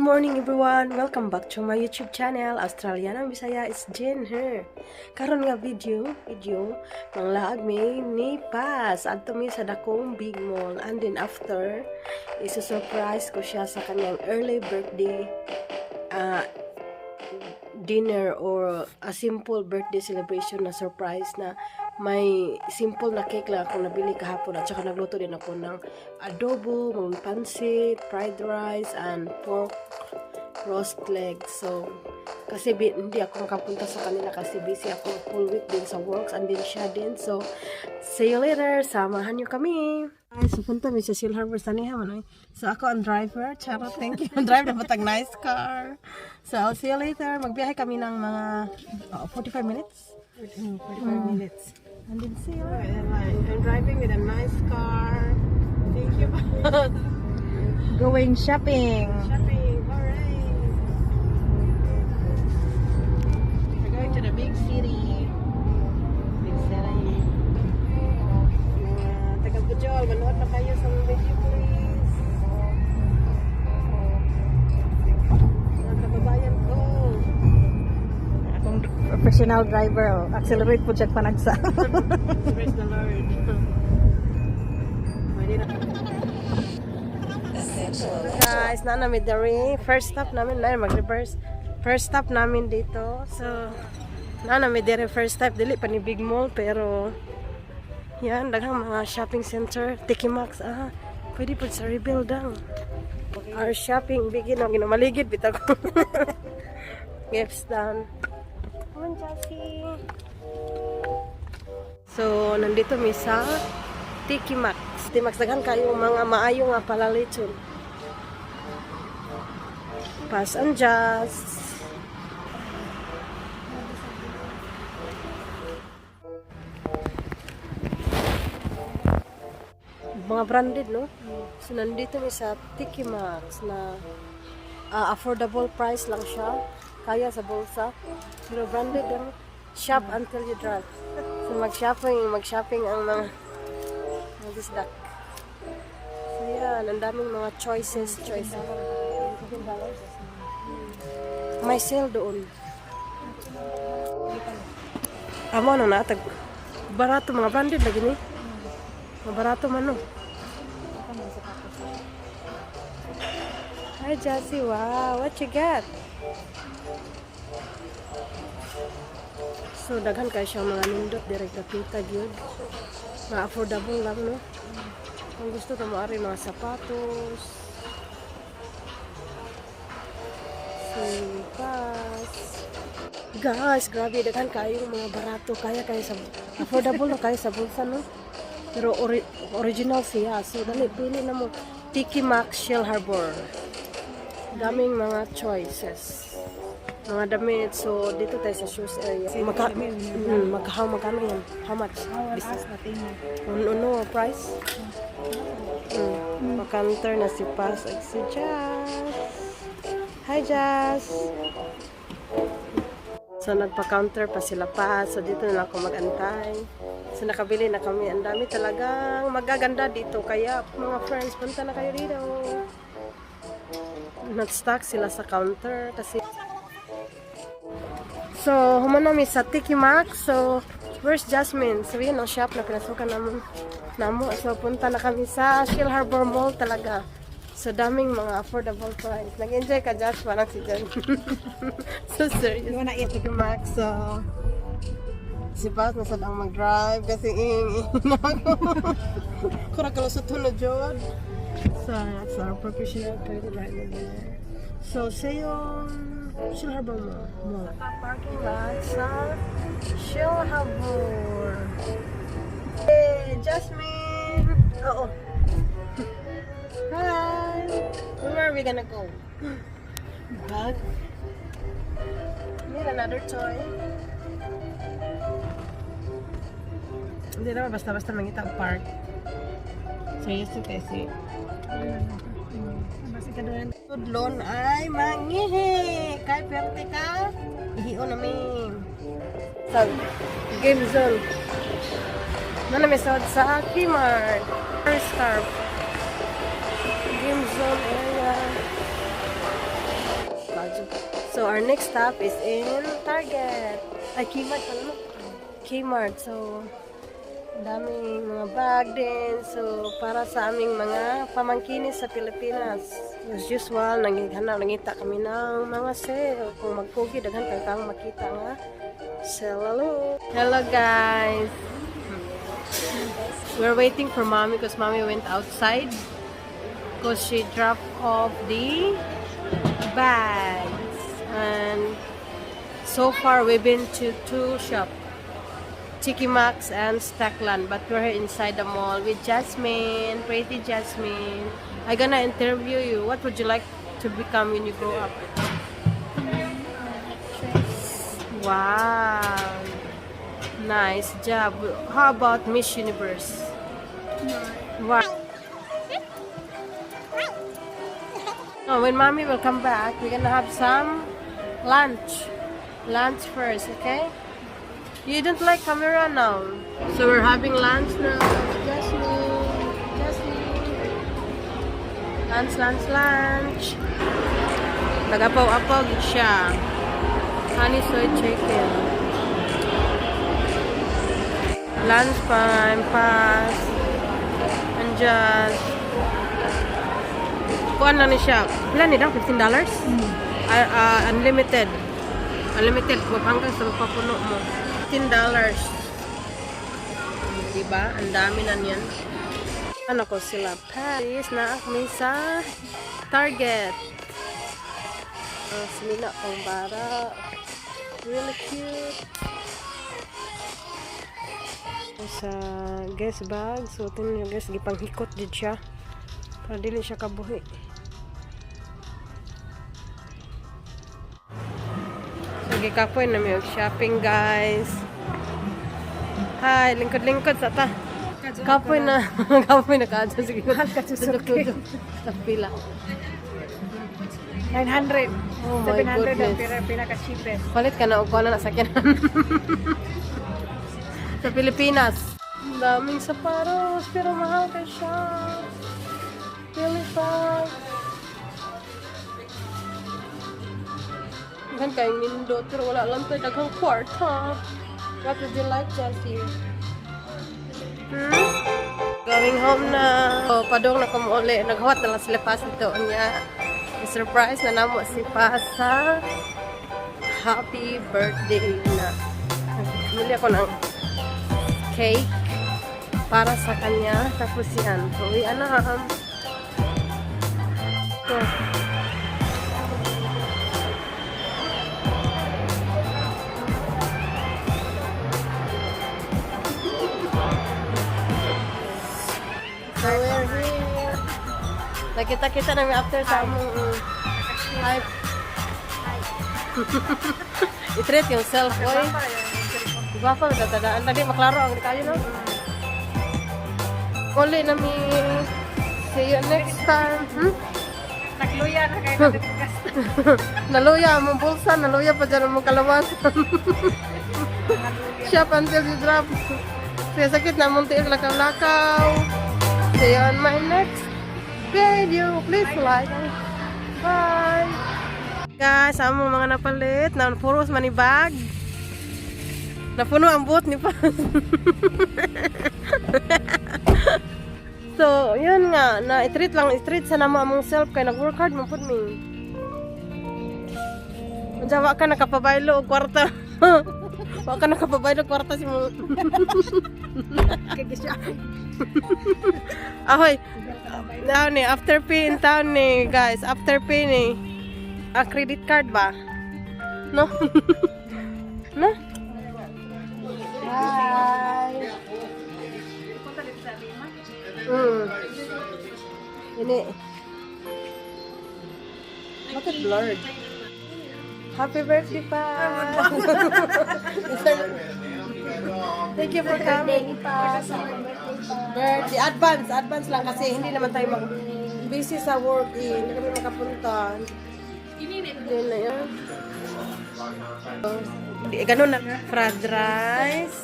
morning everyone! Welcome back to my YouTube channel. Australiana Bisaya is Jen here. Karon nga video manglaag mi ni Pas adto mi sa dakong big mall, and then after isu-surprise ko siya sa kanyang early birthday dinner or a simple birthday celebration na surprise na may simple na cake lang akong nabili kahapon at saka nagluto din ako ng adobo, mga pansit, fried rice, and pork roast leg. So, kasi hindi ako makapunta sa kanila kasi busy ako full week din sa works and din siya din. So, see you later. Samahan niyo kami. Ay, so punta mi sa Shellharbour Saniha man. So, ako ang driver. Charot, thank you. Drive na batang nice car. So, I'll see you later. Magbiyahe kami ng mga 45 minutes. 45 minutes. And then see you. I'm driving with a nice car. Thank you. Going shopping. Shopping. Alright. We're going to the big city. Big city. Taga Bujol, manood na kayo sa video please. Mga kababayan ko. Akong professional driver, accelerate po siya panagsa. Praise the Lord. Pwede na. Guys, na namin dari. First stop namin, na mag-reverse. First stop namin dito. So, na namin dari first stop. Dili pa ni Big Mall, pero yan, daghang mga shopping center. Tiki Max, pwede po sa rebuild ang. Our shopping begin. Ginamaligid, bitaw ko. Gifts done. Come on, Jessie. So, nandito mi sa Tiki Max. Tiki Max, daghan kayo mga maayo nga palaliton. Pas and Just. Mga branded, no? So, nandito mi sa Tiki Max na affordable price lang siya. Kaya sa bulsa. Pero branded lang. Shop until you drop. So, mag-shopping ang mga disdak. So, yan. Ang daming mga choices. May sale doon. Amo na natag. Barato, mga branded lagi ni. Mabarato man, no? Hi, Jessie. Wow, what you got? So, daghan kayo siyang mga nindot. Direct kapita, yun. Mga affordable lang, no? Kung gusto ito, maaari mga sapatos. Simpas. Guys, grabe. Daghan kayo mga barato. Kaya sa affordable na kayo sa bulsa, no? Pero original siya. So, dali, pili na mo. Tiki Max Shellharbour. Daming mga choices. Mga damit. So, dito tayo sa shoes area. Magkano yan? How much? Ano price? Makanter na si Pas at si Jazz. Hi, Jazz! So, nagpa-counter pa sila pa. So, dito na ako mag-antay. So, nakabili na kami. Ang dami talagang magaganda dito. Kaya, mga friends, punta na kayo dito. Nag-stock sila sa counter. Kasi, so, humanami sa Tiki Max. So, where's Jasmine? So, yun ang shop na pinasukan namo. So, punta na kami sa Shellharbour Mall talaga. So, daming mga affordable price. Nag-enjoy ka, Josh. Parang si Jen. So, serious. You wanna eat Tiki Max. So, si Paz nasad ang mag-drive kasi na ako. Kura kalusot na Jod. So, that's our professional driver there. So, say yung Shellharbour Mall. Parking lot sa Shellharbour. Hey, Jasmine! Oo. Hi! Where are we gonna go? Bag? Need another toy? Hindi naman basta-basta mangita ang park. Serious to kasi. Basta ka doon. Tudlon ay mangihi! Kay perte ka? Ihiyo namin. Sa game zone. Nanamisod sa Kmart. First scarf. Game zone area. So our next stop is in Target. Ay, Kmart pala, no? Kmart. So, daming mga bag din. So, para sa aming mga pamangkinis sa Pilipinas. As usual, nangita kami ng mga sale. Kung magpugi, daghan kang makita nga sale. Hello guys! We're waiting for mommy because mommy went outside because she dropped off the bags. And so far, we've been to 2 shops. Tiki Maxx and Stackland, but we're inside the mall with Jasmine, pretty Jasmine. I'm gonna interview you. What would you like to become when you grow up? Wow, nice job. How about Miss Universe? Wow. Oh, when mommy will come back, we're gonna have some lunch. Lunch first, okay? You don't like camera now. So we're having lunch now. Jasmine. Lunch. Nagapaw-apaw gid siya. Honey soy chicken. Lunch time, pass. And just kuan na ni siya. Pila ni daw? $15? Unlimited. Unlimited. Huwag hanggang sa papuno mo. $15. Diba? Ang dami na niyan. Ano ko sila? Paris na kami sa Target. Simina pang bara. Really cute. Sa guest bag. So, ito guys, gipanghikot din siya. Para dili siya kabuhi. Sige, kapoy na may shopping, guys. Hi, lingkod-lingkod sa ta. Kapoy na. Kapoy na ka. Sige, duduk-duduk. Sa pila. 900. Oh my 700 goodness. ang pinaka-cheapest. Palit ka na. Upuan na nasakyanan. Sa Pilipinas. Daming sapatos. Pero mahal ka siya. Really fast. Kan kayong nindot pero wala lang tayo daghang kwarta. What would you like, Jessie? Going home na. So, padong na kamo uli. Naghuwat na lang sila pas ito niya. I-surprise na namo si Pas sa happy birthday na. Bili ako ng cake para sa kanya. Tapos yan. Uwi na. So, so we're here. Nakita-kita namin after sa among hi. I-treat yourself, boy. Diba pa, tatadaan. Tadi maklaro ang kayo, no? Uli nami. See you next time. Nagluya na kayo nagpugas. Naluya among bulsa. Naluya pa dyan among kalawasan. Shop until you drop. Kaya sakit na among tiig lakaw-lakaw. See you on my next video. Please like. Bye. Guys, among mga napalit. Napuros man ni bag. Napuno ang buot ni Pas. So, yun nga. Na-treat lang. I-treat sa nama among self. Kaya nag-work hard man pud mi. Jawa ka nakapabaylo og kwarta. Wa ka nakapabaylo og kwarta si mo. Ahoy. Now ni after pay in town ni guys. After pay ni. Credit card ba? No? No? Hi. Ini. Bakit blurred? Happy birthday, Pa! Thank you for coming, Pa. Birthday. Advance lang kasi hindi naman tayo busy sa work. Hindi kami makapunta. Yun na yan. Ganun na. Fried rice.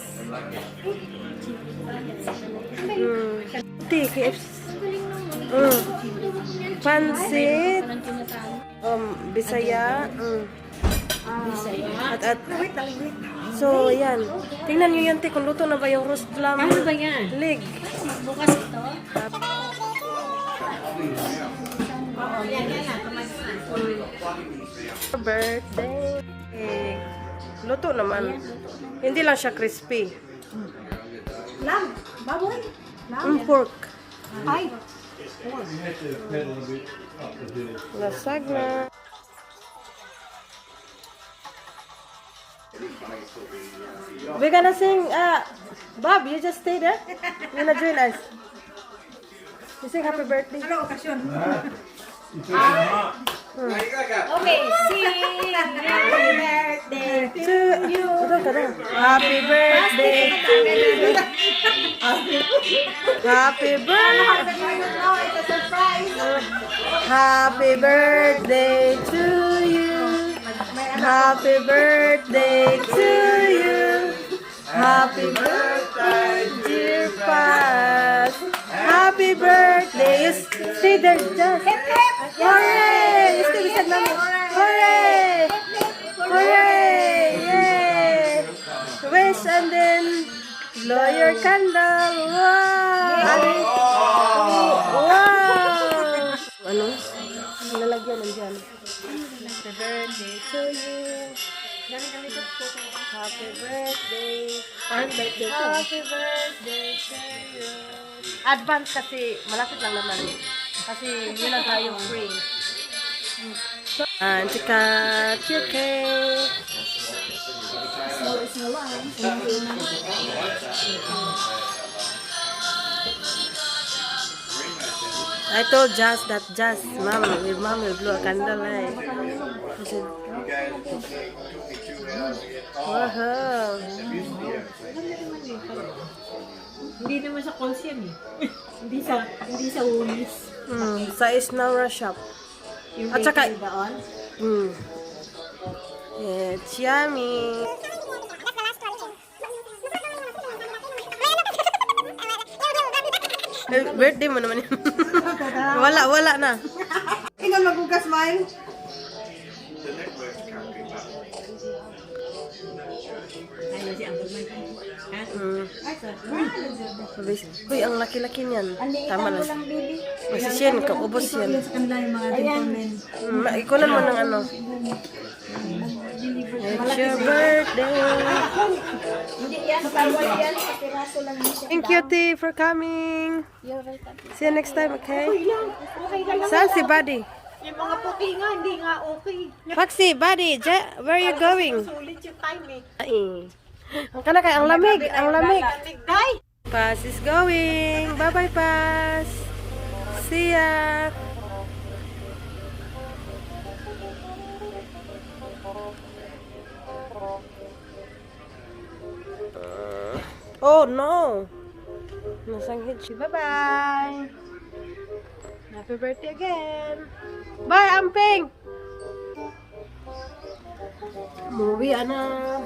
KFC. Pansit. Bisaya. At so, yan. Tingnan nyo yan, te, kung luto na ba yung roast lamb Ano ba yan? leg. Bukas ito? Oo, yan na. Birthday. Luto naman. Hindi lang siya crispy. Lamb? Baboy? Pork. Ay! Lasagna. We're gonna sing, Bob, you just stay there. You're gonna join us. You sing happy birthday. Ano okasyon? Okay, sing happy birthday To you. Happy birthday. Happy birthday. It's a surprise! Happy birthday to you. Happy birthday to you. Happy birthday, dear Paz. Happy birthday. You stay there, just. Hooray! You stay beside mommy. Hooray! Hooray! Yay! Wish and then blow your candle. Wow! Wow! Ano? Lalagyan nandiyan. Happy birthday to you. Happy birthday. Happy birthday to you. Advance kasi, malapit lang naman. Kasi yun lang tayo free. And chika, cake. I told Jazz that mom will blow a candle. I said, wow. Hindi naman sa calls yan eh. hindi sa unis. Sa Isnaura shop. Yung At saka, bakery doon. it's yummy. Birthday mo naman yun. wala na. Ikaw magugas, Mile? Ayun si Uncle Mike. Uy, ang laki-laki niyan. Tama na. Kasi yan, kaubos yan. Sa kanila yung mga gentlemen. Ikunan mo ng ano. It's your birthday. Hindi yan, bawal yan. Sa piraso lang yan. Thank you, T, for coming. See you next time, okay? Okay ka lang. Saan si Buddy? Yung mga puti nga, hindi nga okay. Foxy, Buddy, where are you going? Sulit yung time eh. Ay, ang kana kay ang lamig, ang lamig. Day! Paz is going. Bye-bye, Paz. See ya. Oh, no. Nasanghid siya. Bye-bye. Happy birthday again. Bye, Amping. Movie, ana.